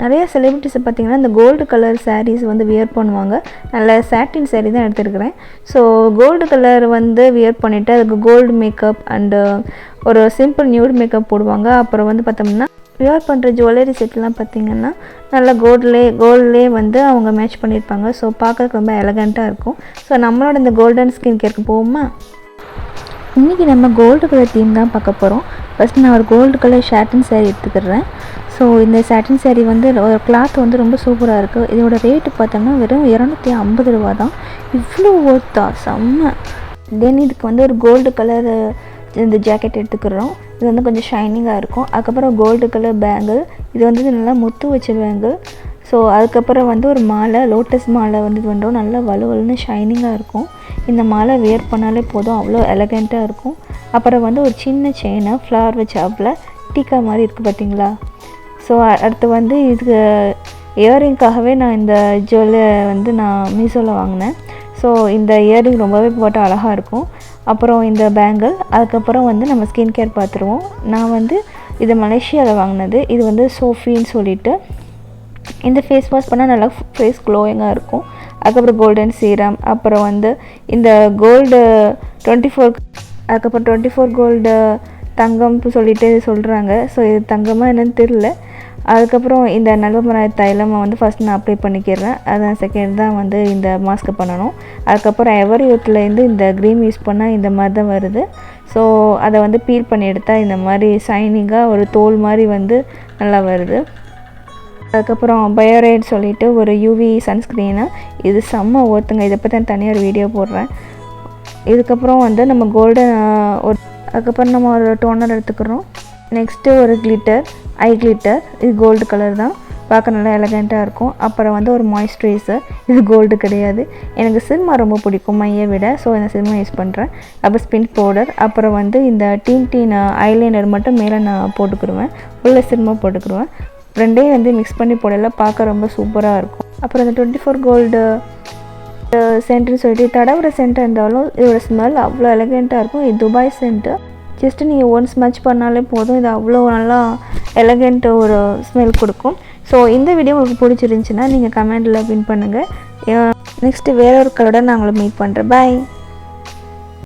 நிறைய செலிபிரிட்டிஸ் பார்த்திங்கன்னா இந்த கோல்டு கலர் சாரீஸ் வந்து வியர் பண்ணுவாங்க. நல்ல சாட்டின் சாரீ தான் எடுத்துருக்கிறேன். ஸோ கோல்டு கலர் வந்து வியர் பண்ணிவிட்டு அதுக்கு கோல்டு மேக்கப் அண்டு ஒரு சிம்பிள் நியூட் மேக்கப் போடுவாங்க. அப்புறம் வந்து பார்த்தோம்னா வியர் பண்ணுற ஜுவல்லரி செட்லாம் பார்த்திங்கன்னா நல்லா கோல்ட்லே வந்து அவங்க மேட்ச் பண்ணியிருப்பாங்க. ஸோ பார்க்குறதுக்கு ரொம்ப எலகண்ட்டாக இருக்கும். ஸோ நம்மளோட இந்த கோல்டன் ஸ்கின் கேருக்கு போவோமா? இன்றைக்கி நம்ம கோல்டு கலர் தீம் தான் பார்க்க போகிறோம். ஃபஸ்ட் நான் ஒரு கோல்டு கலர் சாட்டின் சாரீ எடுத்துக்கிறேன். ஸோ இந்த சாட்டின் சாரீ வந்து ஒரு கிளாத் வந்து ரொம்ப சூப்பராக இருக்குது. இதோட ரேட்டு பார்த்தோம்னா வெறும் 250 ரூபா தான். இவ்வளோ ஒர்த்தா, செம்ம. தென் இதுக்கு வந்து ஒரு கோல்டு கலர் இந்த ஜாக்கெட் எடுத்துக்கிறோம். இது வந்து கொஞ்சம் ஷைனிங்காக இருக்கும். அதுக்கப்புறம் கோல்டு கலர் பேங்கிள், இது வந்து நல்லா முத்து வச்ச பேங்கிள். ஸோ அதுக்கப்புறம் வந்து ஒரு மாலை, லோட்டஸ் மாலை வந்து இது பண்ணுறோம். நல்லா வலுவலுன்னு ஷைனிங்காக இருக்கும். இந்த மாலை வியர் பண்ணாலே போதும், அவ்வளோ எலகண்ட்டாக இருக்கும். அப்புறம் வந்து ஒரு சின்ன செயினை ஃப்ளவர் வச்சாப்பில் டீக்கா மாதிரி இருக்குது பார்த்திங்களா. ஸோ அடுத்து வந்து இதுக்கு இயரிங்காகவே நான் இந்த ஜுவல்லை வந்து நான் மீஷோவில் வாங்கினேன். ஸோ இந்த இயரிங் ரொம்பவே போட்டால் அழகாக இருக்கும். அப்புறம் இந்த பேங்கிள், அதுக்கப்புறம் வந்து நம்ம ஸ்கின் கேர் பார்த்துருவோம். நான் வந்து இது மலேசியாவில் வாங்கினது. இது வந்து சோஃபின்னு சொல்லிட்டு இந்த ஃபேஸ் வாஷ் பண்ணால் நல்லா ஃபேஸ் க்ளோயிங்காக இருக்கும். அதுக்கப்புறம் கோல்டன் சீரம், அப்புறம் வந்து இந்த கோல்டு 24 கோல்டு தங்கம்னு சொல்லிட்டு சொல்கிறாங்க. ஸோ இது தங்கமாக என்னென்னு தெரில. அதுக்கப்புறம் இந்த நல்வமர தைலம் வந்து ஃபஸ்ட் நான் அப்ளை பண்ணிக்கிறேன். அதான் செகண்ட் தான் வந்து இந்த மாஸ்க்கு பண்ணணும். அதுக்கப்புறம் எவர் யூத்லேருந்து இந்த க்ரீம் யூஸ் பண்ணால் இந்த மாதிரி தான் வருது. ஸோ அதை வந்து பீல் பண்ணி எடுத்தால் இந்த மாதிரி ஷைனிங்காக ஒரு தோல் மாதிரி வந்து நல்லா வருது. அதுக்கப்புறம் பயோரைட் சொல்லிவிட்டு ஒரு யூவி சன்ஸ்க்ரீனு, இது செம்ம ஒர்த்துங்க. இதை பற்றி நான் தனியாக ஒரு வீடியோ போடுறேன். இதுக்கப்புறம் வந்து நம்ம கோல்டன் அதுக்கப்புறம் நம்ம ஒரு டோனர் எடுத்துக்கிறோம். நெக்ஸ்ட்டு ஒரு கிளிட்டர், ஐ கிளிட்டர், இது கோல்டு கலர் தான், பார்க்க நல்லா எலகண்ட்டாக இருக்கும். அப்புறம் வந்து ஒரு மாய்ஸ்சரைசர், இது கோல்டு கிடையாது. எனக்கு சிர்மா ரொம்ப பிடிக்கும் மையை விட. ஸோ இந்த சிர்மா யூஸ் பண்ணுறேன். அப்புறம் ஸ்பின் பவுடர், அப்புறம் வந்து இந்த டீன் ஐலைனர் மட்டும் மேலே நான் போட்டுக்கிடுவேன். உள்ள சிர்மா போட்டுக்கிடுவேன். ரெண்டையும் வந்து மிக்ஸ் பண்ணி போடல, பார்க்க ரொம்ப சூப்பராக இருக்கும். அப்புறம் இந்த 24 கோல்டு சென்ட்டுன்னு சொல்லிட்டு தடவுற சென்ட்டாக இருந்தாலும் இதோட ஸ்மெல் அவ்வளோ எலகண்ட்டாக இருக்கும். இது துபாய் சென்ட்டு. ஜஸ்ட்டு நீங்கள் ஒன்ஸ் மச் பண்ணாலே போதும், இது அவ்வளோ நல்லா எலகண்ட்டு ஒரு ஸ்மெல் கொடுக்கும். ஸோ இந்த வீடியோ உங்களுக்கு பிடிச்சிருந்துச்சின்னா நீங்கள் கமெண்டில் பின் பண்ணுங்கள். நெக்ஸ்ட்டு வேற ஒரு கலரோட நான் உங்களை மீட் பண்ணுறேன். பாய்.